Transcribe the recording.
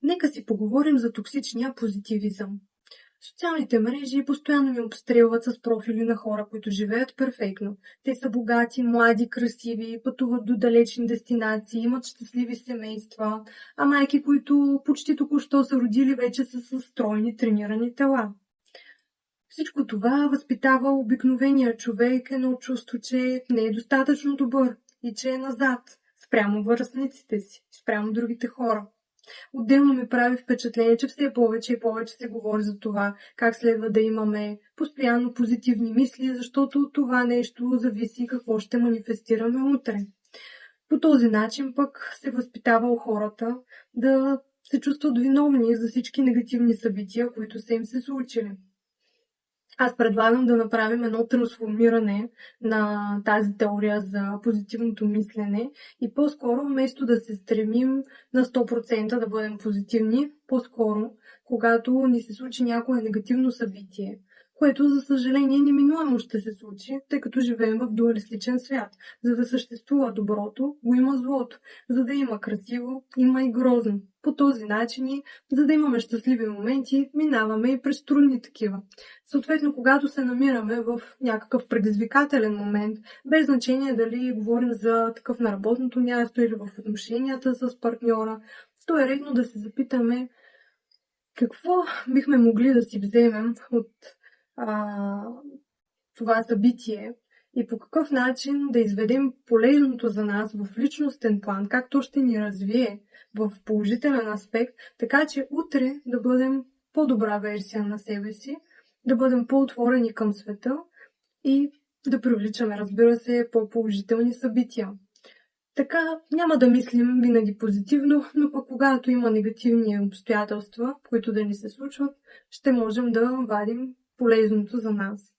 Нека си поговорим за токсичния позитивизъм. Социалните мрежи постоянно ни обстрелват с профили на хора, които живеят перфектно. Те са богати, млади, красиви, пътуват до далечни дестинации, имат щастливи семейства, а майки, които почти току-що са родили, вече са с стройни, тренирани тела. Всичко това възпитава обикновения човек едно чувство, че не е достатъчно добър и че е назад, спрямо връстниците си, спрямо другите хора. Отделно ми прави впечатление, че все повече и повече се говори за това, как следва да имаме постоянно позитивни мисли, защото от това нещо зависи какво ще манифестираме утре. По този начин пък се възпитава у хората да се чувстват виновни за всички негативни събития, които са им се случили. Аз предлагам да направим едно трансформиране на тази теория за позитивното мислене и по-скоро, вместо да се стремим на 100% да бъдем позитивни, по-скоро, когато ни се случи някое негативно събитие, което, за съжаление, неминуемо ще се случи, тъй като живеем в дуалистичен свят. За да съществува доброто, го има злото. За да има красиво, има и грозно. По този начин, за да имаме щастливи моменти, минаваме и през трудни такива. Съответно, когато се намираме в някакъв предизвикателен момент, без значение дали говорим за такъв на работното място или в отношенията с партньора, то е редно да се запитаме какво бихме могли да си вземем от това събитие и по какъв начин да изведем полезното за нас в личностен план, как то ще ни развие в положителен аспект, така че утре да бъдем по-добра версия на себе си, да бъдем по-отворени към света и да привличаме, разбира се, по-положителни събития. Така няма да мислим винаги позитивно, но пък когато има негативни обстоятелства, които да ни се случват, ще можем да вадим полезното за нас.